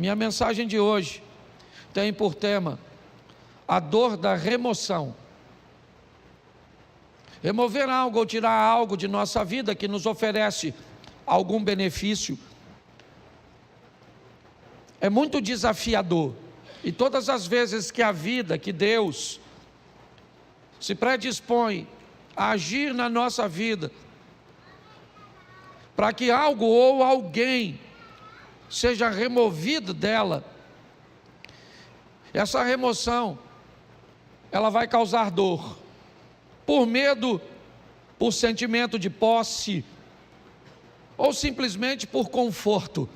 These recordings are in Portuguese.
minha mensagem de hoje tem por tema a dor da remoção. Remover algo ou tirar algo de nossa vida que nos oferece algum benefício é muito desafiador. E todas as vezes que a vida, que Deus se predispõe a agir na nossa vida, para que algo ou alguém seja removido dela, essa remoção, ela vai causar dor, por medo, por sentimento de posse, ou simplesmente por conforto.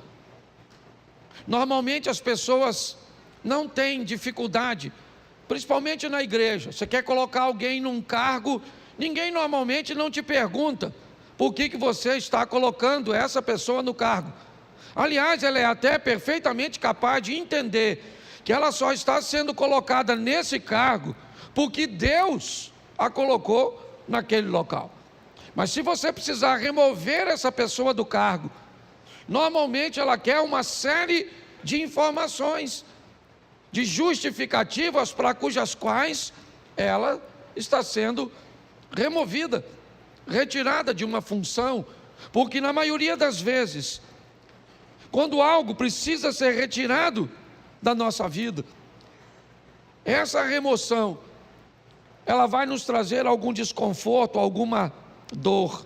Normalmente as pessoas não têm dificuldade, principalmente na igreja. Você quer colocar alguém num cargo, ninguém normalmente não te pergunta por que você está colocando essa pessoa no cargo. Aliás, ela é até perfeitamente capaz de entender que ela só está sendo colocada nesse cargo porque Deus a colocou naquele local. Mas se você precisar remover essa pessoa do cargo, normalmente ela quer uma série de informações, de justificativas para cujas quais ela está sendo removida, retirada de uma função, porque na maioria das vezes, quando algo precisa ser retirado da nossa vida, essa remoção, ela vai nos trazer algum desconforto, alguma dor.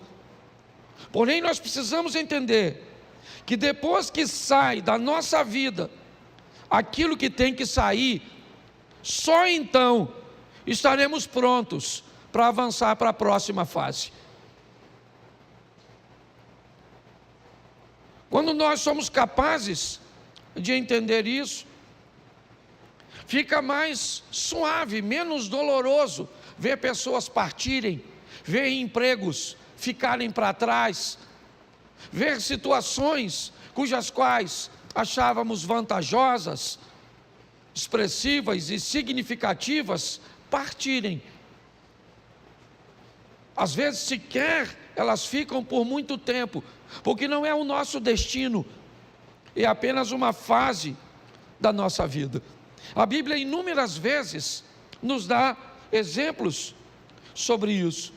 Porém, nós precisamos entender que depois que sai da nossa vida aquilo que tem que sair, só então estaremos prontos para avançar para a próxima fase. Quando nós somos capazes de entender isso, fica mais suave, menos doloroso ver pessoas partirem, ver empregos ficarem para trás, ver situações cujas quais achávamos vantajosas, expressivas e significativas partirem. Às vezes sequer elas ficam por muito tempo, porque não é o nosso destino, é apenas uma fase da nossa vida. A Bíblia inúmeras vezes nos dá exemplos sobre isso.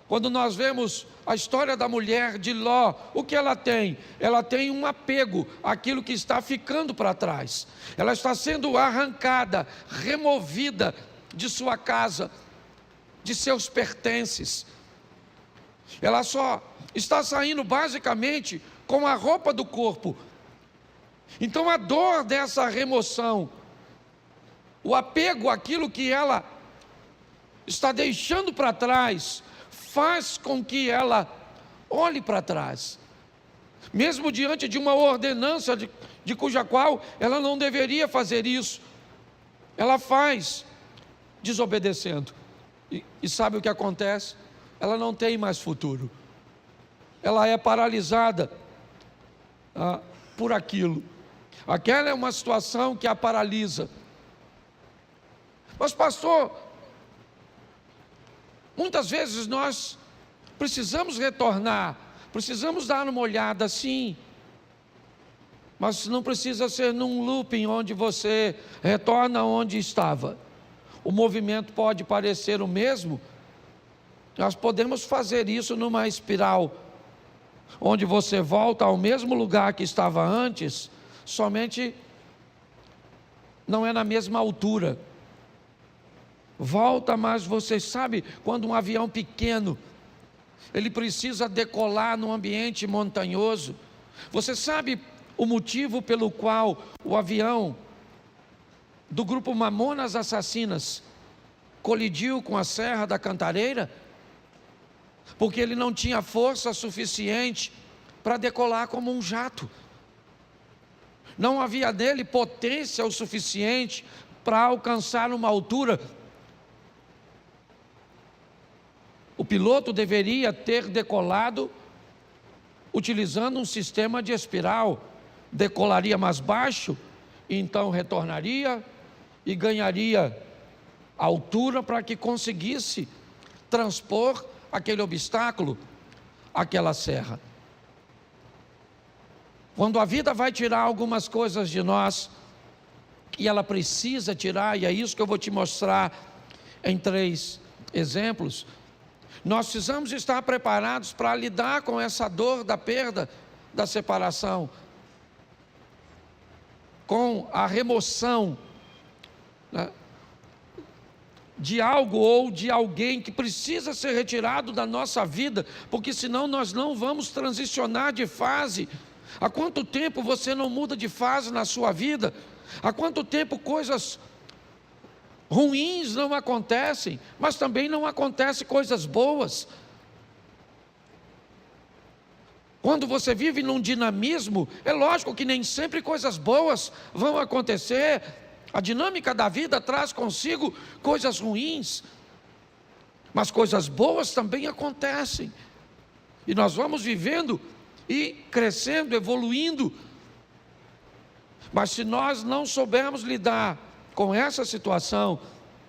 Quando nós vemos a história da mulher de Ló, o que ela tem? Ela tem um apego àquilo que está ficando para trás. Ela está sendo arrancada, removida de sua casa, de seus pertences. Ela só está saindo basicamente com a roupa do corpo. Então a dor dessa remoção, o apego àquilo que ela está deixando para trás, faz com que ela olhe para trás, mesmo diante de uma ordenança de cuja qual ela não deveria fazer isso, ela faz desobedecendo, e sabe o que acontece? Ela não tem mais futuro, ela é paralisada por aquilo. Aquela é uma situação que a paralisa. Mas pastor, muitas vezes nós precisamos retornar, precisamos dar uma olhada, sim, mas não precisa ser num looping onde você retorna onde estava. O movimento pode parecer o mesmo, nós podemos fazer isso numa espiral, onde você volta ao mesmo lugar que estava antes, somente não é na mesma altura. Volta, mas você sabe, quando um avião pequeno, ele precisa decolar num ambiente montanhoso, você sabe o motivo pelo qual o avião do grupo Mamonas Assassinas colidiu com a Serra da Cantareira? Porque ele não tinha força suficiente para decolar como um jato. Não havia nele potência o suficiente para alcançar uma altura. O piloto deveria ter decolado utilizando um sistema de espiral. Decolaria mais baixo, então retornaria e ganharia altura para que conseguisse transpor aquele obstáculo, aquela serra. Quando a vida vai tirar algumas coisas de nós, e ela precisa tirar, e é isso que eu vou te mostrar em 3 exemplos, nós precisamos estar preparados para lidar com essa dor da perda, da separação, com a remoção, né, de algo ou de alguém que precisa ser retirado da nossa vida, porque senão nós não vamos transicionar de fase. Há quanto tempo você não muda de fase na sua vida? Há quanto tempo coisas ruins não acontecem, mas também não acontecem coisas boas? Quando você vive num dinamismo, é lógico que nem sempre coisas boas vão acontecer. A dinâmica da vida traz consigo coisas ruins, mas coisas boas também acontecem. E nós vamos vivendo e crescendo, evoluindo. Mas se nós não soubermos lidar com essa situação,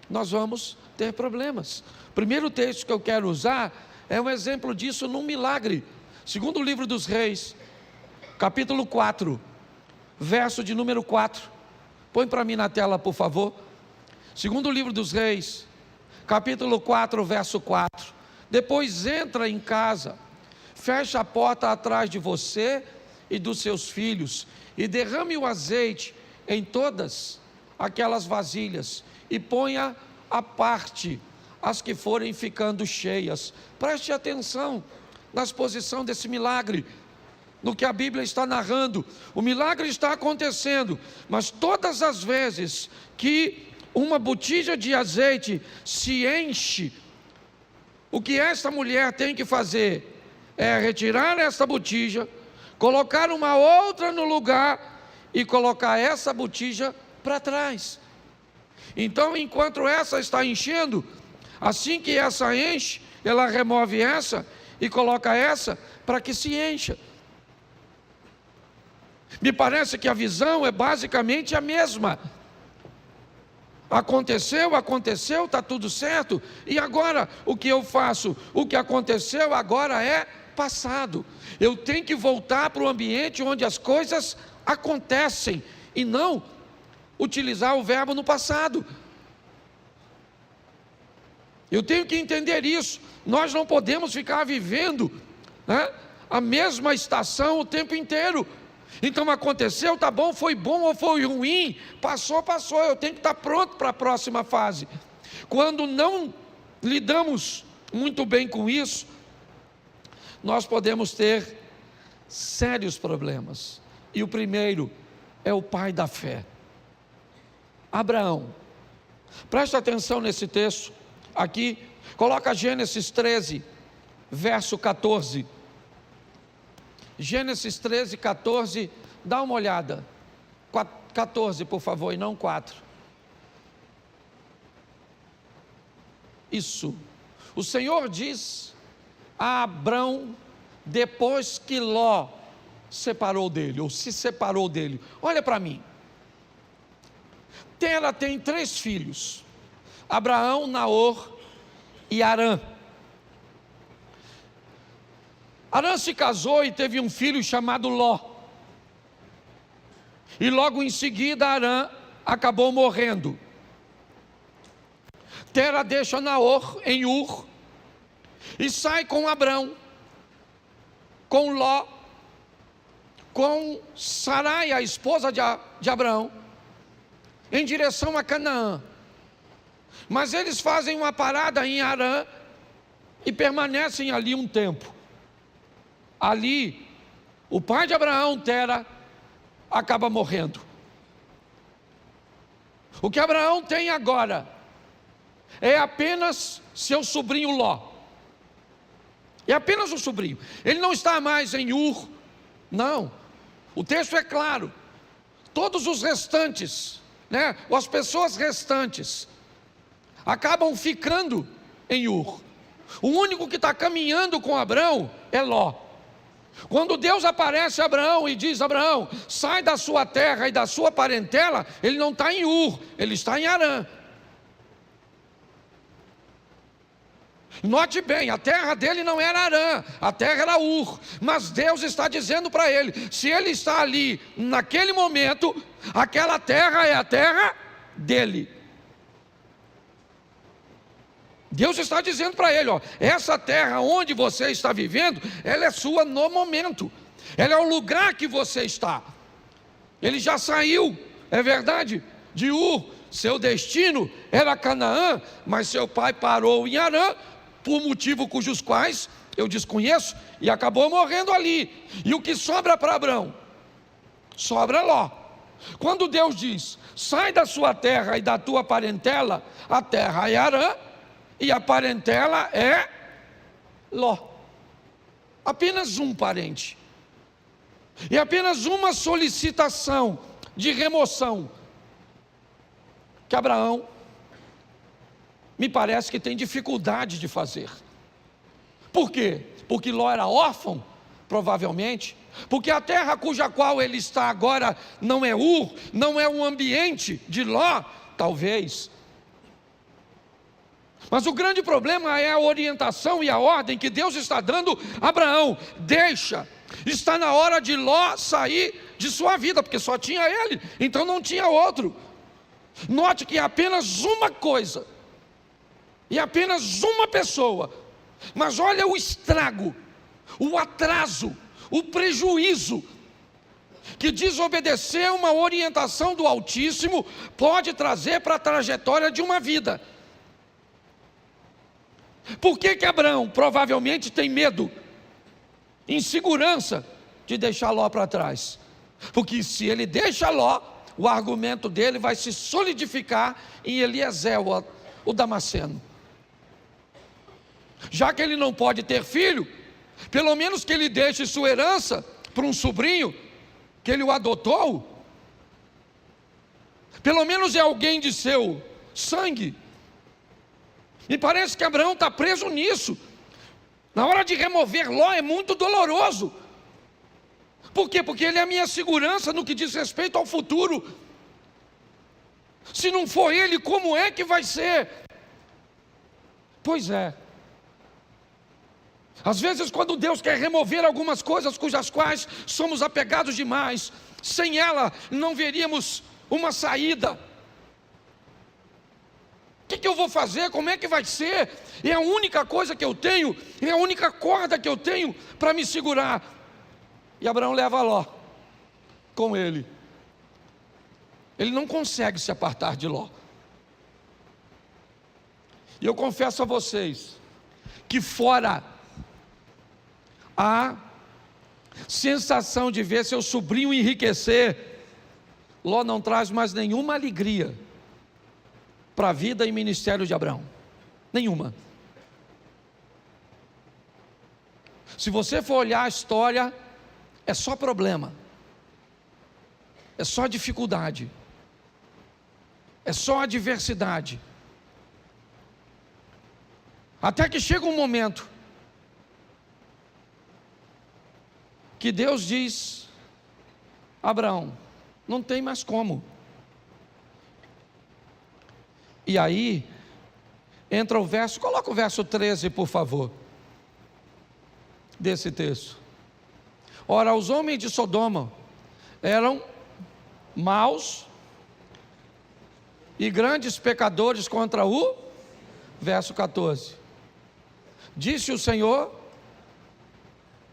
nós vamos ter problemas. O primeiro texto que eu quero usar é um exemplo disso num milagre. Segundo o livro dos Reis, capítulo 4, verso de número 4. Põe para mim na tela, por favor. Segundo o livro dos Reis, capítulo 4, verso 4. Depois entra em casa, fecha a porta atrás de você e dos seus filhos, e derrame o azeite em todas aquelas vasilhas, e ponha à parte as que forem ficando cheias. Preste atenção na exposição desse milagre, no que a Bíblia está narrando. O milagre está acontecendo, mas todas as vezes que uma botija de azeite se enche, o que esta mulher tem que fazer é retirar essa botija, colocar uma outra no lugar e colocar essa botija para trás. Então, enquanto essa está enchendo, assim que essa enche, ela remove essa e coloca essa para que se encha. Me parece que a visão é basicamente a mesma. Aconteceu, está tudo certo, e agora o que eu faço? O que aconteceu agora é passado. Eu tenho que voltar para o ambiente onde as coisas acontecem, e não utilizar o verbo no passado. Eu tenho que entender isso. Nós não podemos ficar vivendo, né, a mesma estação o tempo inteiro. Então aconteceu, tá bom, foi bom ou foi ruim, passou, eu tenho que estar pronto para a próxima fase. Quando não lidamos muito bem com isso, nós podemos ter sérios problemas. E o primeiro é o pai da fé, Abraão. Presta atenção nesse texto aqui, coloca Gênesis 13, verso 14. Gênesis 13, 14, dá uma olhada. 14, por favor, e não 4. Isso. O Senhor diz a Abrão, depois que Ló separou dele, ou se separou dele: olha para mim. Tera tem 3 filhos: Abraão, Naor e Harã. Harã se casou e teve um filho chamado Ló. E logo em seguida Harã acabou morrendo. Tera deixa Naor em Ur e sai com Abrão, com Ló, com Sarai, a esposa de Abraão, em direção a Canaã. Mas eles fazem uma parada em Harã e permanecem ali um tempo. Ali, o pai de Abraão, Tera, acaba morrendo. O que Abraão tem agora é apenas seu sobrinho Ló. É apenas um sobrinho. Ele não está mais em Ur, não. O texto é claro. Todos os restantes, né, ou as pessoas restantes, acabam ficando em Ur. O único que está caminhando com Abraão é Ló. Quando Deus aparece a Abraão e diz: Abraão, sai da sua terra e da sua parentela, ele não está em Ur, ele está em Harã. Note bem, a terra dele não era Harã, a terra era Ur, mas Deus está dizendo para ele, se ele está ali, naquele momento, aquela terra é a terra dele. Deus está dizendo para ele, ó, essa terra onde você está vivendo, ela é sua no momento, ela é o lugar que você está. Ele já saiu, é verdade, de Ur, seu destino era Canaã, mas seu pai parou em Harã, por motivo cujos quais eu desconheço, e acabou morrendo ali. E o que sobra para Abrão? Sobra Ló. Quando Deus diz, sai da sua terra e da tua parentela, a terra é Harã, e a parentela é Ló. Apenas um parente. E apenas uma solicitação de remoção que Abraão me parece que tem dificuldade de fazer. Por quê? Porque Ló era órfão, provavelmente. Porque a terra cuja qual ele está agora não é Ur, não é um ambiente de Ló, talvez. Mas o grande problema é a orientação e a ordem que Deus está dando a Abraão. Deixa, está na hora de Ló sair de sua vida, porque só tinha ele, então não tinha outro. Note que é apenas uma coisa, e apenas uma pessoa, mas olha o estrago, o atraso, o prejuízo que desobedecer uma orientação do Altíssimo pode trazer para a trajetória de uma vida. Por que Abraão provavelmente tem medo, insegurança de deixar Ló para trás? Porque se ele deixa Ló, o argumento dele vai se solidificar em Eliezer, o Damasceno. Já que ele não pode ter filho, pelo menos que ele deixe sua herança para um sobrinho, que ele o adotou. Pelo menos é alguém de seu sangue. Me parece que Abraão está preso nisso. Na hora de remover Ló é muito doloroso. Por quê? Porque ele é a minha segurança no que diz respeito ao futuro. Se não for ele, como é que vai ser? Pois é. Às vezes quando Deus quer remover algumas coisas cujas quais somos apegados demais, sem ela não veríamos uma saída. O que eu vou fazer? Como é que vai ser? É a única coisa que eu tenho, é a única corda que eu tenho para me segurar. E Abraão leva Ló com ele. Ele não consegue se apartar de Ló. E eu confesso a vocês que fora a sensação de ver seu sobrinho enriquecer, Ló não traz mais nenhuma alegria para a vida e ministério de Abraão. Nenhuma. Se você for olhar a história, é só problema, é só dificuldade, é só adversidade. Até que chega um momento que Deus diz: Abraão, não tem mais como. E aí entra o verso, coloca o verso 13 por favor, desse texto. Ora, os homens de Sodoma eram maus e grandes pecadores contra o, verso 14, disse o Senhor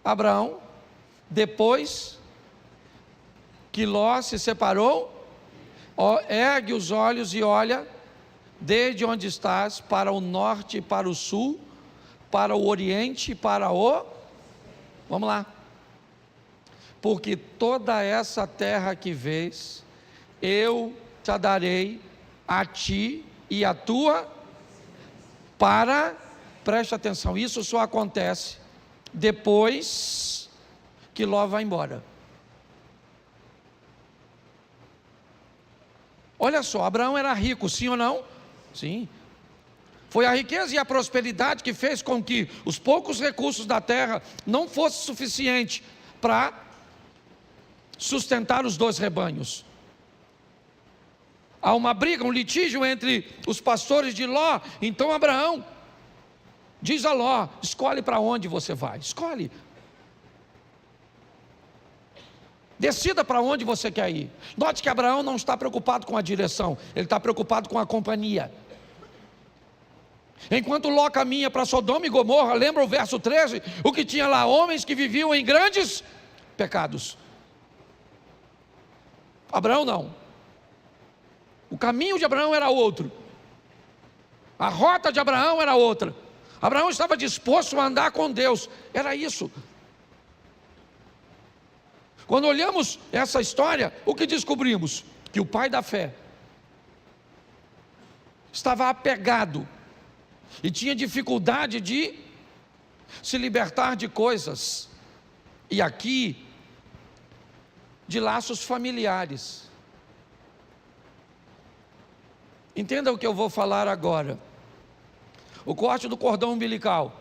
a Abraão, depois que Ló se separou, ergue os olhos e olha, desde onde estás, para o norte e para o sul, para o oriente e para o, vamos lá, porque toda essa terra que vês, eu te darei a ti e a tua, preste atenção, isso só acontece depois que Ló vai embora. Olha só, Abraão era rico, sim ou não? Sim. Foi a riqueza e a prosperidade que fez com que os poucos recursos da terra não fossem suficientes para sustentar os dois rebanhos. Há uma briga, um litígio entre os pastores de Ló. Então Abraão Diz a Ló: escolhe para onde você vai, escolhe. Decida para onde você quer ir. Note que Abraão não está preocupado com a direção, ele está preocupado com a companhia. Enquanto Ló caminha para Sodoma e Gomorra, lembra o verso 13? O que tinha lá? Homens que viviam em grandes pecados. Abraão não. O caminho de Abraão era outro. A rota de Abraão era outra. Abraão estava disposto a andar com Deus. Era isso. Quando olhamos essa história, o que descobrimos? Que o pai da fé estava apegado e tinha dificuldade de se libertar de coisas, e aqui, de laços familiares. Entenda o que eu vou falar agora. O corte do cordão umbilical,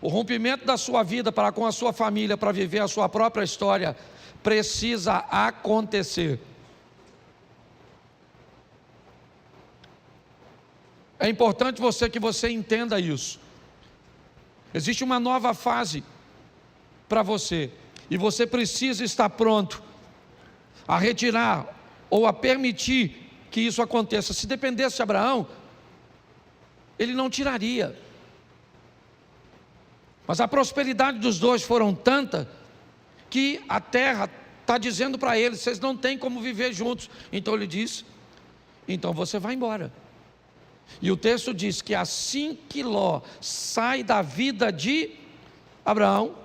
o rompimento da sua vida para com a sua família, para viver a sua própria história, precisa acontecer. É importante que você entenda isso. Existe uma nova fase para você, e você precisa estar pronto a retirar ou a permitir que isso aconteça. Se dependesse de Abraão, ele não tiraria. Mas a prosperidade dos dois foram tanta que a terra está dizendo para eles: vocês não têm como viver juntos. Então ele diz: então você vai embora. E o texto diz que assim que Ló sai da vida de Abraão,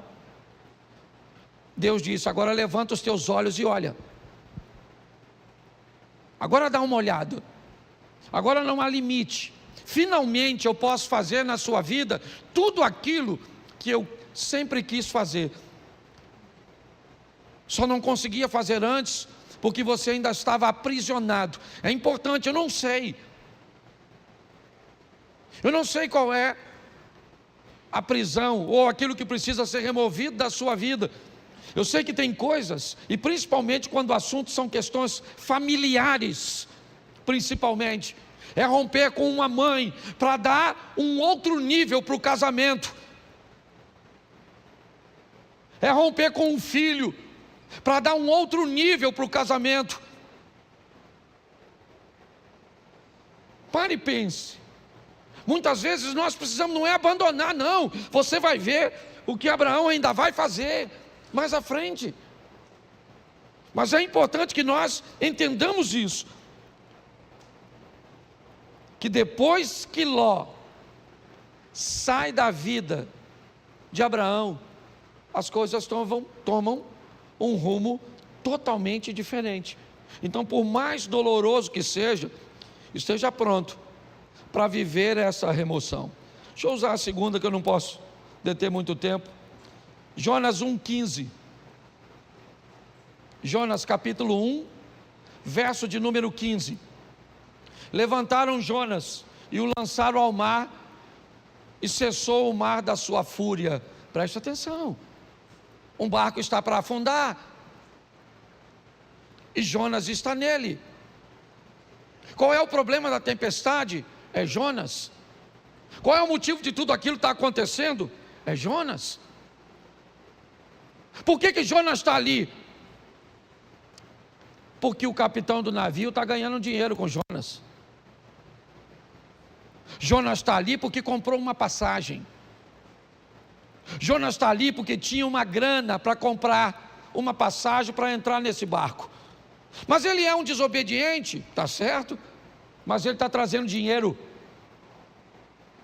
Deus disse: agora levanta os teus olhos e olha. Agora dá uma olhada. Agora não há limite. Finalmente eu posso fazer na sua vida tudo aquilo que eu sempre quis fazer. Só não conseguia fazer antes porque você ainda estava aprisionado. É importante, eu não sei qual é a prisão ou aquilo que precisa ser removido da sua vida. Eu sei que tem coisas, e principalmente quando o assunto são questões familiares, principalmente, é romper com uma mãe para dar um outro nível para o casamento. É romper com um filho para dar um outro nível para o casamento. Pare e pense. Muitas vezes nós precisamos, não é abandonar, não. Você vai ver o que Abraão ainda vai fazer mais à frente. Mas é importante que nós entendamos isso, que depois que Ló sai da vida de Abraão, as coisas tomam um rumo totalmente diferente. Então, por mais doloroso que seja, esteja pronto para viver essa remoção. Deixa eu usar a segunda, que eu não posso deter muito tempo. Jonas 1,15. Jonas capítulo 1, verso de número 15. Levantaram Jonas e o lançaram ao mar, e cessou o mar da sua fúria. Preste atenção. Um barco está para afundar, e Jonas está nele. Qual é o problema da tempestade? É Jonas. Qual é o motivo de tudo aquilo que está acontecendo? É Jonas. Por que Jonas está ali? Porque o capitão do navio está ganhando dinheiro com Jonas. Jonas está ali porque comprou uma passagem. Jonas está ali porque tinha uma grana para comprar uma passagem para entrar nesse barco. Mas ele é um desobediente, está certo? Mas ele está trazendo dinheiro.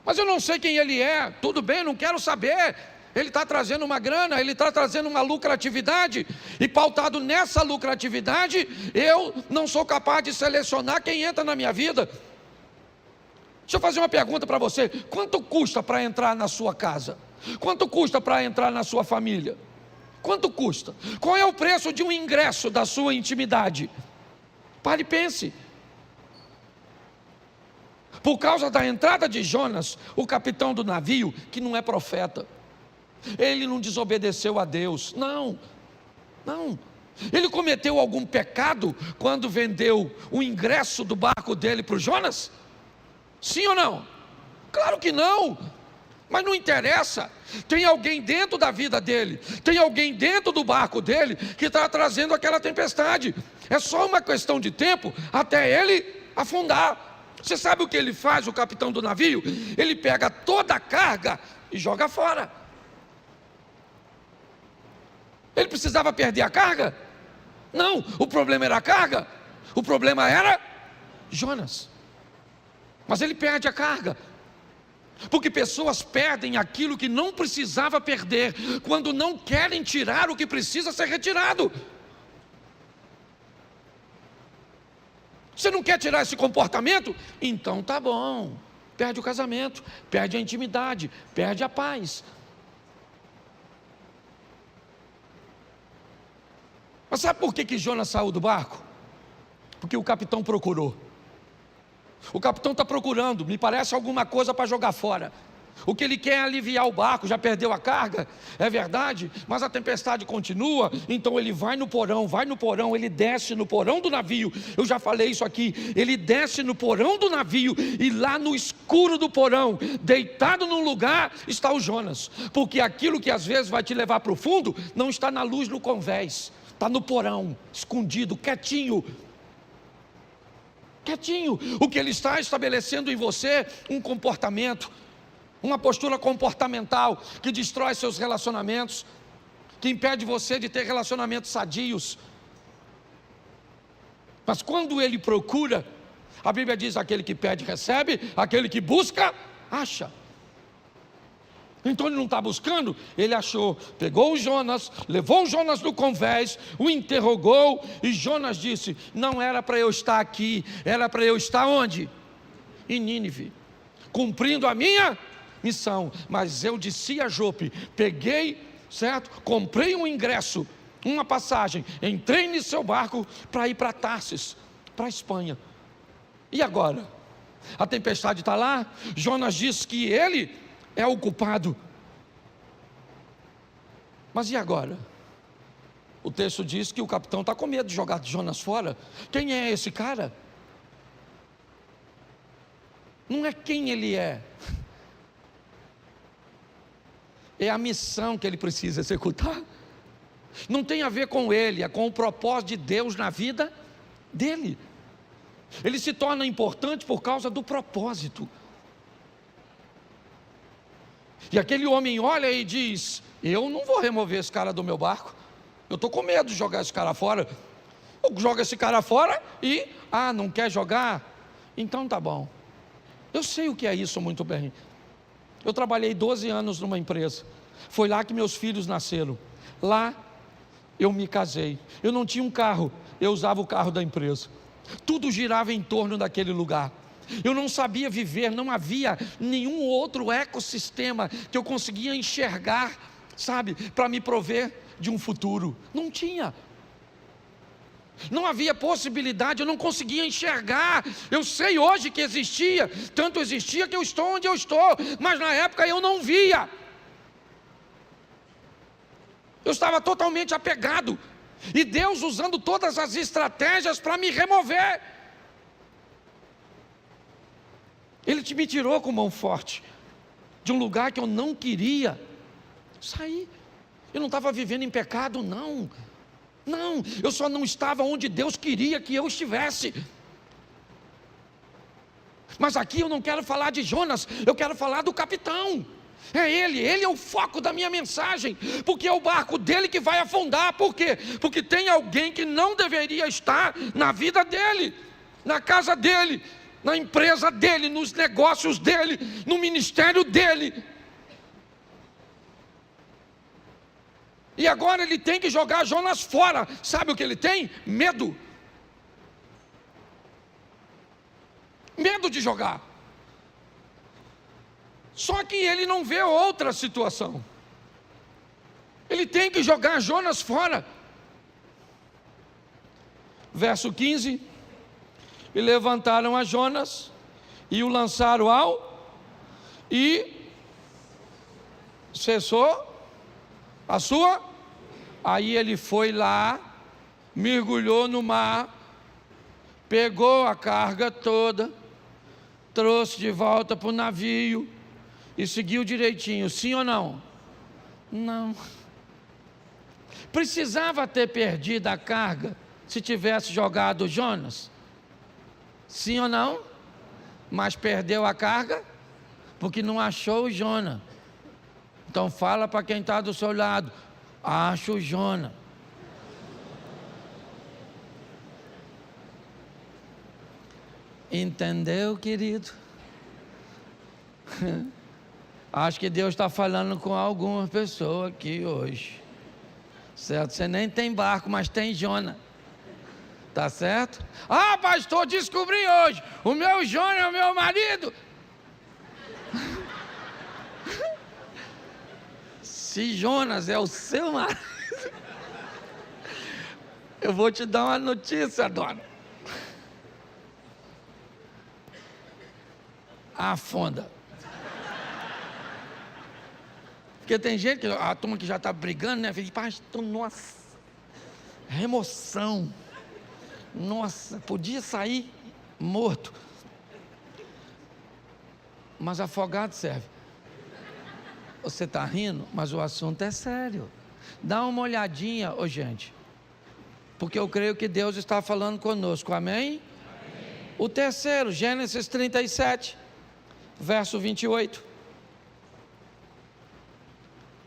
Mas eu não sei quem ele é. Tudo bem, não quero saber. Ele está trazendo uma grana, ele está trazendo uma lucratividade, e pautado nessa lucratividade, eu não sou capaz de selecionar quem entra na minha vida. Deixa eu fazer uma pergunta para você: quanto custa para entrar na sua casa? Quanto custa para entrar na sua família? Quanto custa? Qual é o preço de um ingresso da sua intimidade? Pare e pense. Por causa da entrada de Jonas, o capitão do navio, que não é profeta, ele não desobedeceu a Deus, não. Ele cometeu algum pecado quando vendeu o ingresso do barco dele para o Jonas? Sim ou não? Claro que não. Mas não interessa, tem alguém dentro da vida dele, tem alguém dentro do barco dele que está trazendo aquela tempestade. É só uma questão de tempo até ele afundar. Você sabe o que ele faz, o capitão do navio? Ele pega toda a carga e joga fora. Ele precisava perder a carga? Não, o problema era a carga, o problema era Jonas. Mas ele perde a carga. Porque pessoas perdem aquilo que não precisava perder, quando não querem tirar o que precisa ser retirado. Você não quer tirar esse comportamento? Então tá bom. Perde o casamento, perde a intimidade, perde a paz. Mas sabe por que Jonas saiu do barco? Porque o capitão procurou. O capitão está procurando, me parece alguma coisa para jogar fora. O que ele quer é aliviar o barco, já perdeu a carga, é verdade, mas a tempestade continua, então ele vai no porão, ele desce no porão do navio. Eu já falei isso aqui, ele desce no porão do navio, e lá no escuro do porão, deitado num lugar, está o Jonas. Porque aquilo que às vezes vai te levar para o fundo, não está na luz no convés, está no porão, escondido, quietinho. O que ele está estabelecendo em você, um comportamento, uma postura comportamental, que destrói seus relacionamentos, que impede você de ter relacionamentos sadios. Mas quando ele procura, a Bíblia diz: aquele que pede recebe, aquele que busca, acha. Então ele não está buscando, ele achou, pegou o Jonas, levou o Jonas no convés, o interrogou, e Jonas disse: não era para eu estar aqui, era para eu estar onde? Em Nínive, cumprindo a minha missão. Mas eu desci a Jope, peguei, certo? Comprei um ingresso, uma passagem, entrei no seu barco para ir para Tarsis, para a Espanha. E agora? A tempestade está lá, Jonas diz que ele é o culpado. Mas e agora? O texto diz que o capitão está com medo de jogar Jonas fora. Quem é esse cara? Não é quem ele é a missão que ele precisa executar. Não tem a ver com ele, é com o propósito de Deus na vida dele. Ele se torna importante por causa do propósito. E aquele homem olha e diz: eu não vou remover esse cara do meu barco, eu estou com medo de jogar esse cara fora. Eu jogo esse cara fora e, não quer jogar? Então tá bom. Eu sei o que é isso muito bem. Eu trabalhei 12 anos numa empresa, foi lá que meus filhos nasceram. Lá eu me casei, eu não tinha um carro, eu usava o carro da empresa. Tudo girava em torno daquele lugar. Eu não sabia viver, não havia nenhum outro ecossistema que eu conseguia enxergar, sabe, para me prover de um futuro. Não tinha. Não havia possibilidade, eu não conseguia enxergar. Eu sei hoje que existia, tanto existia que eu estou onde eu estou, mas na época eu não via. Eu estava totalmente apegado, e Deus usando todas as estratégias para me remover. Ele me tirou com mão forte de um lugar que eu não queria sair. Eu não estava vivendo em pecado, não, eu só não estava onde Deus queria que eu estivesse. Mas aqui eu não quero falar de Jonas, eu quero falar do capitão. É ele é o foco da minha mensagem, porque é o barco dele que vai afundar. Por quê? Porque tem alguém que não deveria estar na vida dele, na casa dele, na empresa dele, nos negócios dele, no ministério dele. E agora ele tem que jogar Jonas fora. Sabe o que ele tem? Medo. Medo de jogar. Só que ele não vê outra situação. Ele tem que jogar Jonas fora. Verso 15: e levantaram a Jonas e o lançaram e cessou a sua. Aí ele foi lá, mergulhou no mar, pegou a carga toda, trouxe de volta para o navio, e seguiu direitinho, sim ou não? Não. Precisava ter perdido a carga se tivesse jogado Jonas? Sim ou não? Mas perdeu a carga porque não achou o Jonas. Então fala para quem está do seu lado: acha o Jonas. Entendeu, querido? Acho que Deus está falando com alguma pessoa aqui hoje. Certo? Você nem tem barco, mas tem Jonas. Tá certo? Ah, pastor, descobri hoje. O meu Jonas é o meu marido. Se Jonas é o seu marido, eu vou te dar uma notícia, dona. Afunda. Porque tem gente, a turma que já está brigando, né? Fala, pastor, nossa, remoção. Nossa, podia sair morto. Mas afogado serve. Você está rindo, mas o assunto é sério. Dá uma olhadinha, gente. Porque eu creio que Deus está falando conosco, amém? O terceiro, Gênesis 37, verso 28.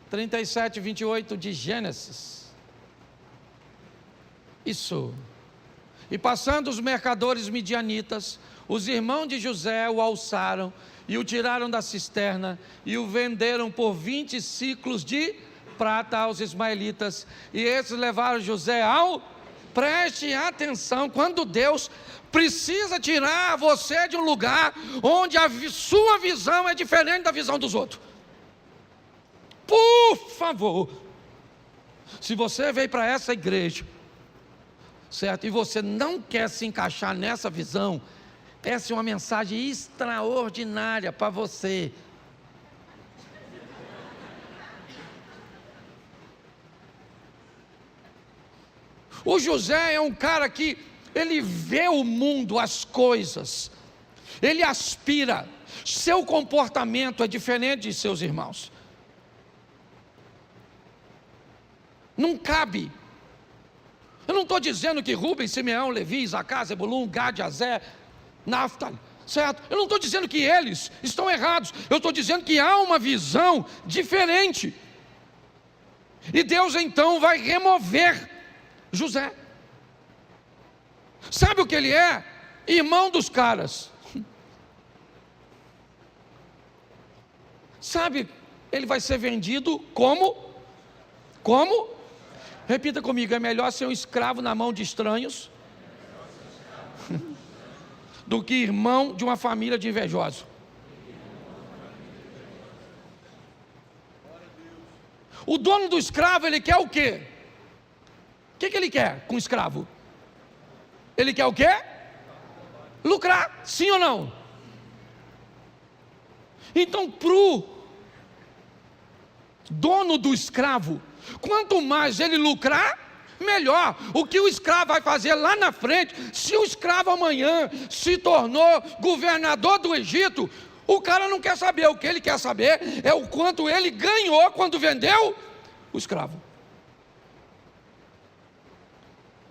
37, 28 de Gênesis. Isso. E passando os mercadores midianitas, os irmãos de José o alçaram e o tiraram da cisterna e o venderam por 20 ciclos de prata aos ismaelitas. E esses levaram José ao... Preste atenção, quando Deus precisa tirar você de um lugar onde a sua visão é diferente da visão dos outros. Por favor, se você veio para essa igreja, certo, e você não quer se encaixar nessa visão, essa é uma mensagem extraordinária para você. O José é um cara que ele vê o mundo, as coisas, ele aspira, seu comportamento é diferente de seus irmãos. Não cabe. Eu não estou dizendo que Rubem, Simeão, Levi, Isacar, Zebulun, Gad, Azé, Naftali, certo? Eu não estou dizendo que eles estão errados. Eu estou dizendo que há uma visão diferente. E Deus então vai remover José. Sabe o que ele é? Irmão dos caras. Sabe, ele vai ser vendido como? Repita comigo, é melhor ser um escravo na mão de estranhos do que irmão de uma família de invejosos. O dono do escravo, ele quer o quê? O que ele quer com o escravo? Ele quer o quê? Lucrar, sim ou não? Então, para o dono do escravo, quanto mais ele lucrar, melhor. O que o escravo vai fazer lá na frente, se o escravo amanhã se tornou governador do Egito, o cara não quer saber. O que ele quer saber é o quanto ele ganhou quando vendeu o escravo.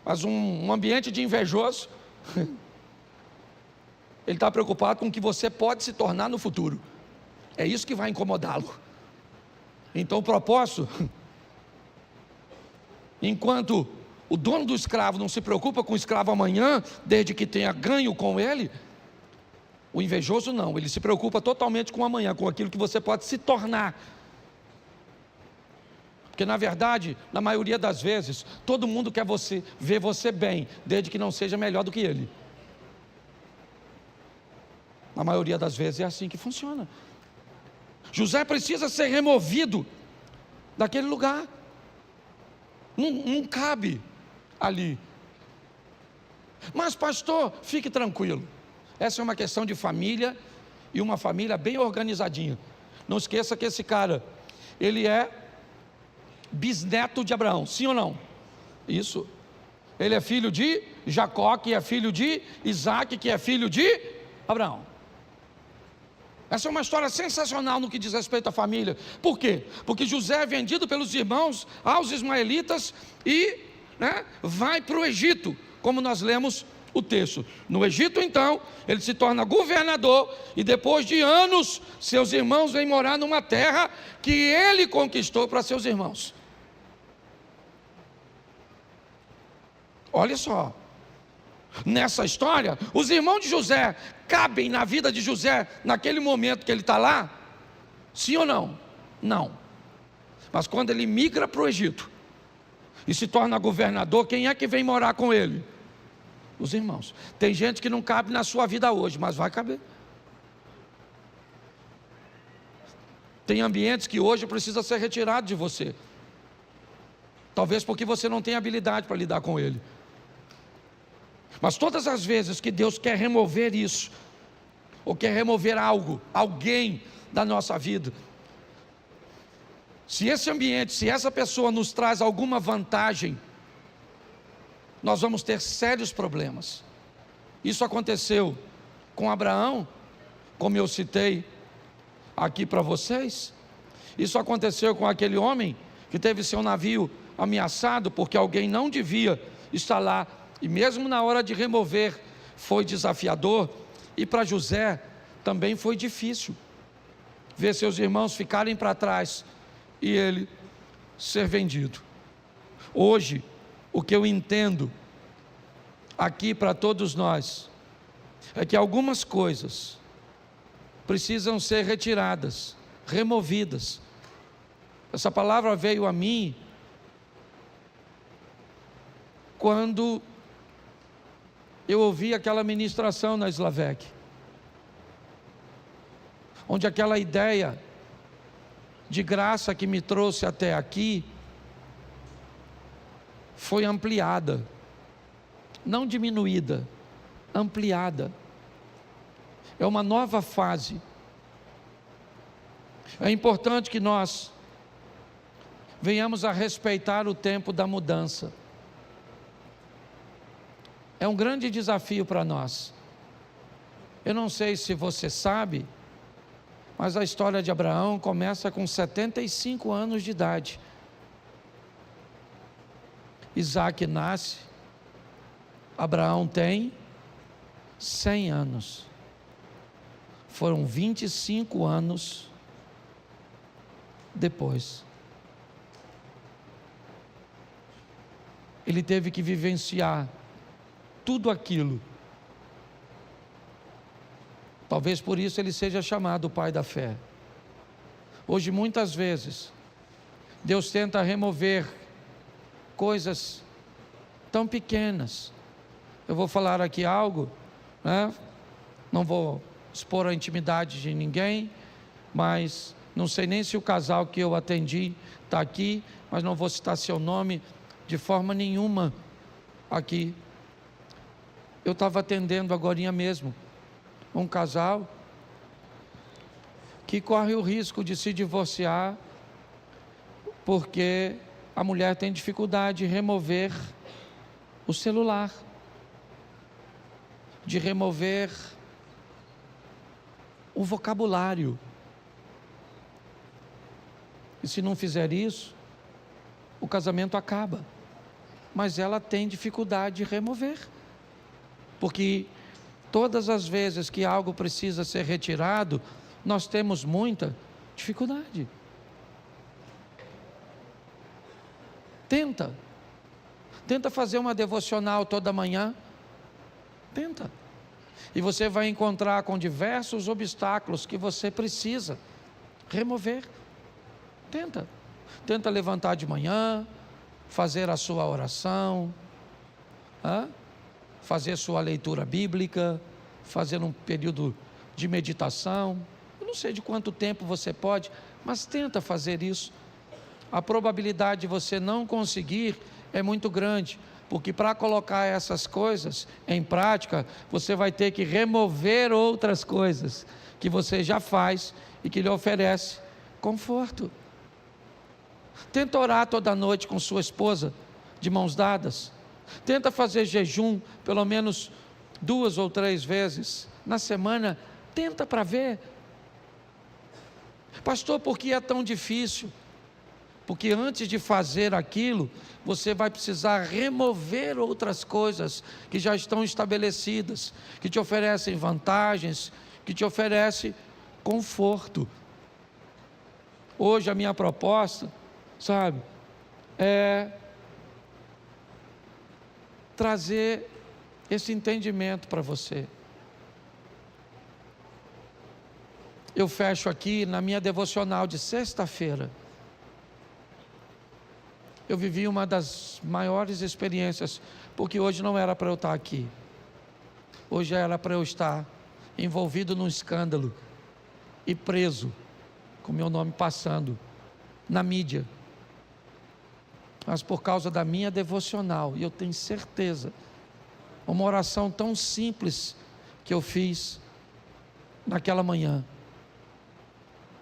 Mas um ambiente de invejoso, ele está preocupado com o que você pode se tornar no futuro. É isso que vai incomodá-lo. Então o propósito, enquanto o dono do escravo não se preocupa com o escravo amanhã, desde que tenha ganho com ele, o invejoso não, ele se preocupa totalmente com amanhã, com aquilo que você pode se tornar. Porque na verdade, na maioria das vezes, todo mundo quer ver você bem, desde que não seja melhor do que ele. Na maioria das vezes é assim que funciona. José precisa ser removido daquele lugar. Não cabe ali. Mas pastor, fique tranquilo. Essa é uma questão de família, e uma família bem organizadinha. Não esqueça que esse cara, ele é bisneto de Abraão, sim ou não? Isso. Ele é filho de Jacó, que é filho de Isaac, que é filho de Abraão. Essa é uma história sensacional no que diz respeito à família. Por quê? Porque José é vendido pelos irmãos aos ismaelitas e vai para o Egito, como nós lemos o texto. No Egito, então, ele se torna governador e depois de anos, seus irmãos vêm morar numa terra que ele conquistou para seus irmãos. Olha só, nessa história, os irmãos de José cabem na vida de José naquele momento que ele está lá? Sim ou não? Não. Mas quando ele migra para o Egito e se torna governador, quem é que vem morar com ele? Os irmãos. Tem gente que não cabe na sua vida hoje, mas vai caber. Tem ambientes que hoje precisa ser retirado de você. Talvez porque você não tem habilidade para lidar com ele. Mas todas as vezes que Deus quer remover isso, ou quer remover algo, alguém da nossa vida, se esse ambiente, se essa pessoa nos traz alguma vantagem, nós vamos ter sérios problemas. Isso aconteceu com Abraão, como eu citei aqui para vocês. Isso aconteceu com aquele homem que teve seu navio ameaçado porque alguém não devia estar lá, e mesmo na hora de remover foi desafiador. E para José também foi difícil ver seus irmãos ficarem para trás e ele ser vendido. Hoje, o que eu entendo aqui para todos nós é que algumas coisas precisam ser retiradas, removidas. Essa palavra veio a mim quando eu ouvi aquela ministração na Slavec, onde aquela ideia de graça que me trouxe até aqui foi ampliada, não diminuída, ampliada. É uma nova fase. É importante que nós venhamos a respeitar o tempo da mudança. É um grande desafio para nós. Eu não sei se você sabe, mas a história de Abraão começa com 75 anos de idade. Isaac nasce, Abraão tem 100 anos. Foram 25 anos depois. Ele teve que vivenciar tudo aquilo. Talvez por isso ele seja chamado o pai da fé. Hoje, muitas vezes, Deus tenta remover coisas tão pequenas. Eu vou falar aqui algo, não vou expor a intimidade de ninguém, mas não sei nem se o casal que eu atendi está aqui, mas não vou citar seu nome de forma nenhuma aqui. Eu estava atendendo agorinha mesmo um casal que corre o risco de se divorciar porque a mulher tem dificuldade de remover o celular, de remover o vocabulário. E se não fizer isso, o casamento acaba. Mas ela tem dificuldade de remover, porque todas as vezes que algo precisa ser retirado, nós temos muita dificuldade. Tenta fazer uma devocional toda manhã, tenta, e você vai encontrar com diversos obstáculos que você precisa remover. Tenta levantar de manhã, fazer a sua oração, fazer sua leitura bíblica, fazer um período de meditação. Eu não sei de quanto tempo você pode, mas tenta fazer isso. A probabilidade de você não conseguir é muito grande, porque para colocar essas coisas em prática, você vai ter que remover outras coisas que você já faz e que lhe oferece conforto. Tenta orar toda noite com sua esposa, de mãos dadas. Tenta fazer jejum pelo menos 2 ou 3 vezes na semana. Tenta para ver. Pastor, por que é tão difícil? Porque antes de fazer aquilo, você vai precisar remover outras coisas que já estão estabelecidas, que te oferecem vantagens, que te oferecem conforto. Hoje a minha proposta, sabe, é trazer esse entendimento para você. Eu fecho aqui na minha devocional de sexta-feira. Eu vivi uma das maiores experiências, porque hoje não era para eu estar aqui. Hoje era para eu estar envolvido num escândalo e preso, com meu nome passando na mídia. Mas por causa da minha devocional, e eu tenho certeza, uma oração tão simples que eu fiz naquela manhã,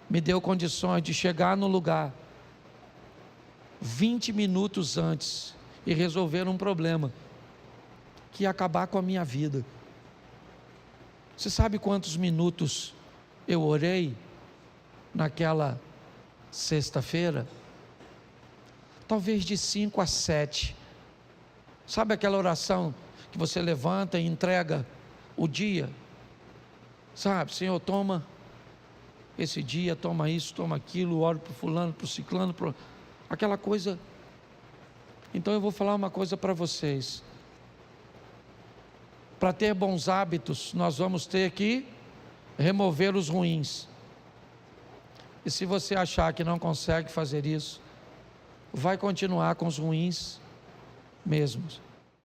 me deu condições de chegar no lugar 20 minutos antes e resolver um problema que ia acabar com a minha vida. Você sabe quantos minutos eu orei naquela sexta-feira? Talvez de 5 a 7. Sabe aquela oração que você levanta e entrega o dia? Sabe, Senhor, toma esse dia, toma isso, toma aquilo, oro para o fulano, para o ciclano, aquela coisa. Então eu vou falar uma coisa para vocês. Para ter bons hábitos, nós vamos ter que remover os ruins. E se você achar que não consegue fazer isso, vai continuar com os ruins mesmos.